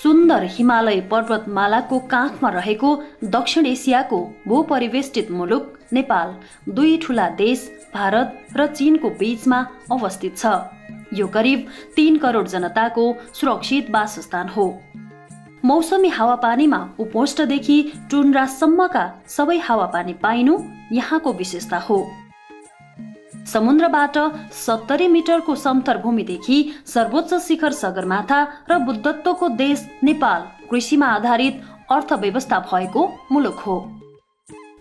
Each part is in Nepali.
सुन्दर हिमालय पर्वतमालाको काखमा रहेको दक्षिण एसियाको भूपरिवेष्टित मुलुक नेपाल दुई ठूला देश भारत र चीनको बीचमा अवस्थित छ। यो करिब 3 करोड जनताको सुरक्षित वासस्थान हो। मौसमी हावापानीमा उपोष्णदेखि टुन्ड्रासम्मका सबै हावापानी पाइनु यहाँको विशेषता हो। समुद्रबाट 70 मिटरको समथर भूमिदेखि सर्वोच्च शिखर सगरमाथा र बुद्धत्वको देश नेपाल कृषिमा आधारित अर्थव्यवस्था भएको मुलुक हो।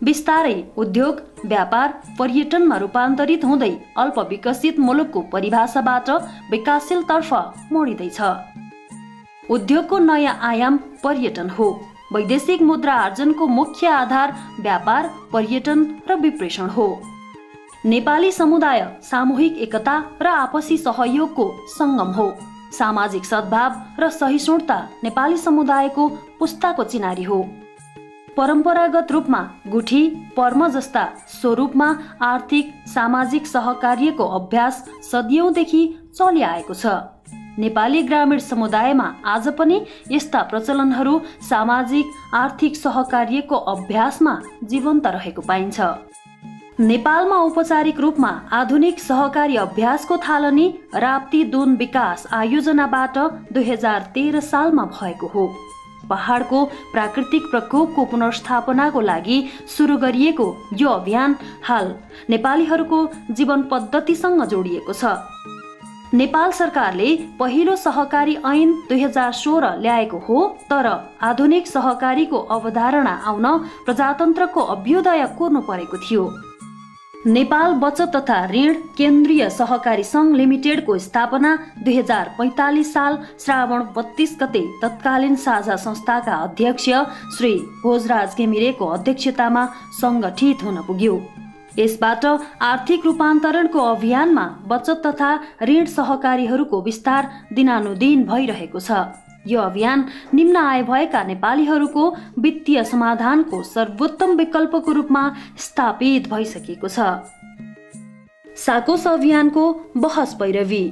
बिस्तारै उद्योग, व्यापार, पर्यटनमा रूपान्तरित हुँदै अल्प विकसित मुलुकको परिभाषाबाट विकासशीलतर्फ मोडिँदैछ। उद्योगको नयाँ आयाम पर्यटन हो। वैदेशिक मुद्रा आर्जनको मुख्य आधार व्यापार, पर्यटन र विप्रेषण हो। नेपाली समुदाय सामूहिक एकता र आपसी सहयोगको संगम हो। सामाजिक सद्भाव र सहिष्णुता नेपाली समुदायको पुस्ताको चिनारी हो। परम्परागत रूपमा गुठी, पर्म जस्ता स्वरूपमा आर्थिक सामाजिक सहकार्यको अभ्यास सदियौंदेखि चलिआएको छ। नेपाली ग्रामीण समुदायमा आज पनि यस्ता प्रचलनहरू सामाजिक आर्थिक सहकार्यको अभ्यासमा जीवन्त रहेको पाइन्छ। नेपालमा औपचारिक रूपमा आधुनिक सहकारी अभ्यासको थालनी राप्ती दून विकास आयोजनाबाट 2013 सालमा भएको हो। पहाडको प्राकृतिक प्रकोपको पुनर्स्थापनाको लागि सुरु गरिएको यो अभियान हाल नेपालीहरूको जीवन पद्धतिसँग जोडिएको छ। नेपाल सरकारले पहिलो सहकारी ऐन 2016 ल्याएको हो, तर आधुनिक सहकारीको अवधारणा आउन प्रजातन्त्रको अभ्युदय कोर्नु परेको थियो। नेपाल बचत तथा ऋण केन्द्रीय सहकारी सङ्घ लिमिटेडको स्थापना 2045 साल श्रावण 32 गते तत्कालीन साझा संस्थाका अध्यक्ष श्री भोजराज घिमिरेको अध्यक्षतामा सङ्गठित हुन पुग्यो। यसबाट आर्थिक रूपान्तरणको अभियानमा बचत तथा ऋण सहकारीहरूको विस्तार दिनानुदिन भइरहेको छ। यो अभियान निम्न आय भएका नेपालीहरूको वित्तीय समाधानको सर्वोत्तम विकल्पको रूपमा स्थापित भइसकेको छ। साकोस अभियानको बहस पैरवी।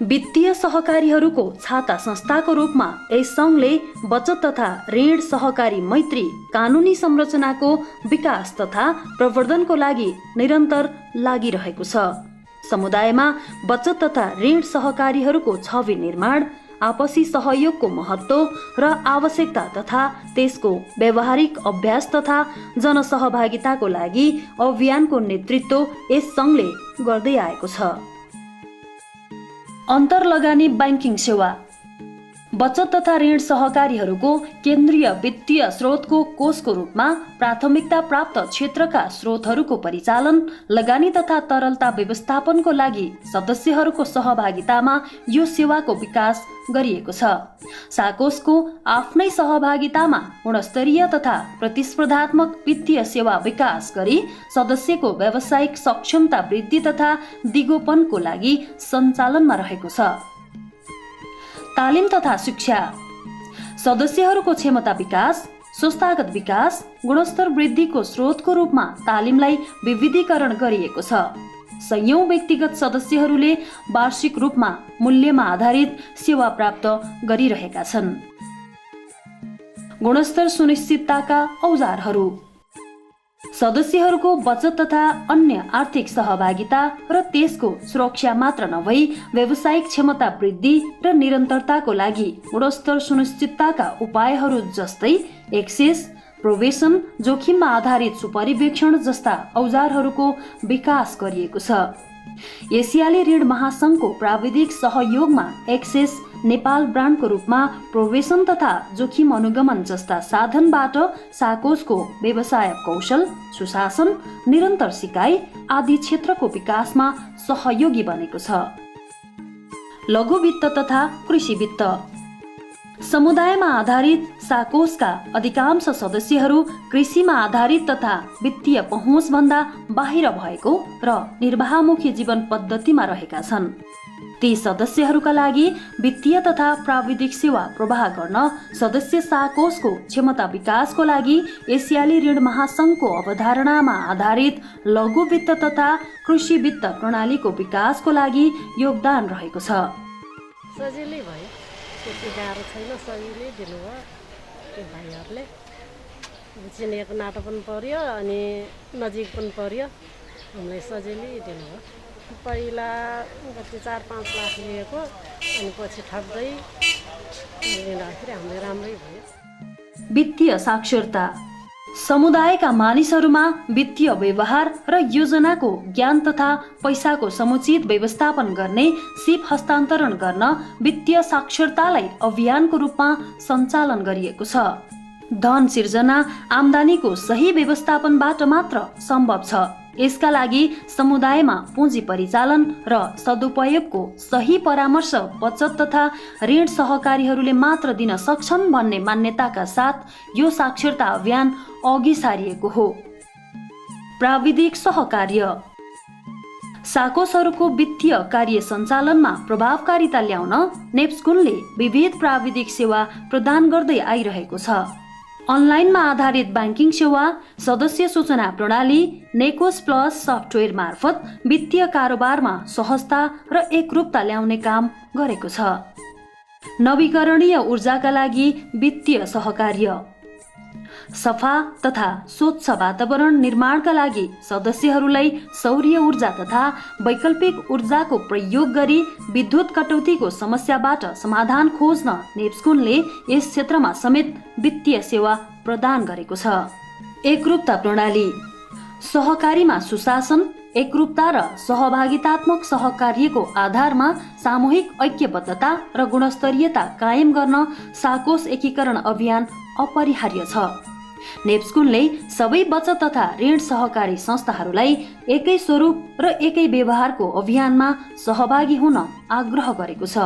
वित्तीय सहकारीहरूको छाता संस्थाको रूपमा यस सङ्घले बचत तथा ऋण सहकारी मैत्री कानुनी संरचनाको विकास तथा प्रवर्धनको लागि निरन्तर लागिरहेको छ। समुदायमा बचत तथा ऋण सहकारीहरूको छवि निर्माण, आपसी सहयोगको महत्त्व र आवश्यकता तथा त्यसको व्यावहारिक अभ्यास तथा जनसहभागिताको लागि अभियानको नेतृत्व यस सङ्घले गर्दै आएको छ। अन्तर्लगानी ब्याङ्किङ सेवा। बचत तथा ऋण सहकारीहरूको केन्द्रीय वित्तीय स्रोतको कोषको रूपमा प्राथमिकता प्राप्त क्षेत्रका स्रोतहरूको परिचालन, लगानी तथा तरलता व्यवस्थापनको लागि सदस्यहरूको सहभागितामा यो सेवाको विकास गरिएको छ। साकोसको आफ्नै सहभागितामा गुणस्तरीय तथा प्रतिस्पर्धात्मक वित्तीय सेवा विकास गरी सदस्यको व्यावसायिक सक्षमता वृद्धि तथा दिगोपनको लागि सञ्चालनमा रहेको छ। तालिम तथा शिक्षा। सदस्यहरूको क्षमता विकास, संस्थागत विकास, गुणस्तर वृद्धिको स्रोतको रूपमा तालिमलाई विविधीकरण गरिएको छ। सयौं व्यक्तिगत सदस्यहरूले वार्षिक रूपमा मूल्यमा आधारित सेवा प्राप्त गरिरहेका छन्। गुणस्तर सुनिश्चितताका औजारहरू। सदस्यहरूको बचत तथा अन्य आर्थिक सहभागिता र त्यसको सुरक्षा मात्र नभई व्यावसायिक क्षमता वृद्धि र निरन्तरताको लागि गुणस्तर सुनिश्चितताका उपायहरू जस्तै एक्सेस, प्रोबेसन, जोखिममा आधारित सुपरिवेक्षण जस्ता औजारहरूको विकास गरिएको छ। एसियाली ऋण महासङ्घको प्राविधिक सहयोगमा एक्सेस नेपाल ब्रान्डको रूपमा प्रोबेसन तथा जोखिम अनुगमन जस्ता साधनबाट साकोसको व्यवसाय कौशल, सुशासन, निरन्तर सिकाइ आदि क्षेत्रको विकासमा सहयोगी बनेको छ। लघु वित्त तथा कृषि वित्त। समुदायमा आधारित साकोसका अधिकांश सदस्यहरू कृषिमा आधारित तथा वित्तीय पहुँचभन्दा बाहिर भएको र निर्वाहमुखी जीवन पद्धतिमा रहेका छन्। ती सदस्यहरूका लागि वित्तीय तथा प्राविधिक सेवा प्रवाह गर्न सदस्य साकोसको क्षमता विकासको लागि एसियाली ऋण महासङ्घको अवधारणामा आधारित लघु वित्त तथा कृषि वित्त प्रणालीको विकासको लागि योगदान रहेको छ। सजिलै भयो। त्यति गाह्रो छैन, सजिलै दिनुभयो त्यो भाइहरूले। चिनेको नातो पनि पर्यो अनि नजिक पनि पर्यो, हामीलाई सजिलै दिनुभयो। पहिला कति 4-5 लाख लिएको अनि पछि ठग्दै लिँदाखेरि हामीलाई राम्रै भयो। वित्तीय साक्षरता समुदायका मानिसहरूमा वित्तीय व्यवहार र योजनाको ज्ञान तथा पैसाको समुचित व्यवस्थापन गर्ने सिप हस्तान्तरण गर्न वित्तीय साक्षरतालाई अभियानको रूपमा सञ्चालन गरिएको छ। धन सिर्जना आम्दानीको सही व्यवस्थापनबाट मात्र सम्भव छ। यसका लागि समुदायमा पुँजी परिचालन र सदुपयोगको सही परामर्श बचत तथा ऋण सहकारीहरूले मात्र दिन सक्छन् भन्ने मान्यताका साथ यो साक्षरता अभियान अघि सारिएको हो। प्राविधिक सहकार्य साकोसहरूको वित्तीय कार्य सञ्चालनमा प्रभावकारिता ल्याउन नेप्स्कुनले विविध प्राविधिक सेवा प्रदान गर्दै आइरहेको छ। अनलाइनमा आधारित ब्याङ्किङ सेवा, सदस्य सूचना प्रणाली, नेकोस प्लस सफ्टवेयर मार्फत वित्तीय कारोबारमा सहजता र एकरूपता ल्याउने काम गरेको छ। नवीकरणीय ऊर्जाका लागि वित्तीय सहकार्य सफा तथा स्वच्छ वातावरण निर्माणका लागि सदस्यहरूलाई सौर्य ऊर्जा तथा वैकल्पिक ऊर्जाको प्रयोग गरी विद्युत कटौतीको समस्याबाट समाधान खोज्न नेप्स्कुनले यस क्षेत्रमा समेत वित्तीय सेवा प्रदान गरेको छ। एकरूपता प्रणाली सहकारीमा सुशासन, एकरूपता र सहभागितात्मक सहकार्यको आधारमा सामूहिक ऐक्यबद्धता र गुणस्तरीयता कायम गर्न साकोस एकीकरण अभियान अपरिहार्य छ। नेप्स्कुनले सबै बचत तथा ऋण सहकारी संस्थाहरूलाई एकै स्वरूप र एकै व्यवहारको अभियानमा सहभागी हुन आग्रह गरेको छ।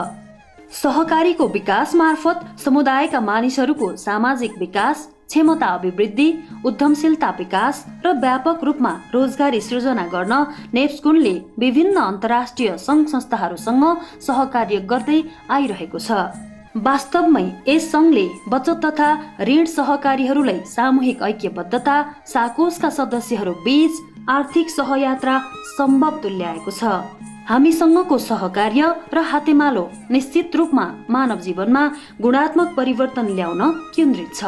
सहकारीको विकास मार्फत समुदायका मानिसहरूको सामाजिक विकास, क्षमता अभिवृद्धि, उद्यमशीलता विकास र व्यापक रूपमा रोजगारी सृजना गर्न नेप्स्कुनले विभिन्न अन्तर्राष्ट्रिय सङ्घ संस्थाहरूसँग सहकार्य गर्दै आइरहेको छ। वास्तवमै यस सङ्घले बचत तथा ऋण सहकारीहरूलाई सामूहिक ऐक्यबद्धता, साकोसका सदस्यहरू बीच आर्थिक सहयात्रा सम्भव तुल्याएको छ। हामीसँगको सहकार्य र हातेमालो निश्चित रूपमा मानव जीवनमा गुणात्मक परिवर्तन ल्याउन केन्द्रित छ।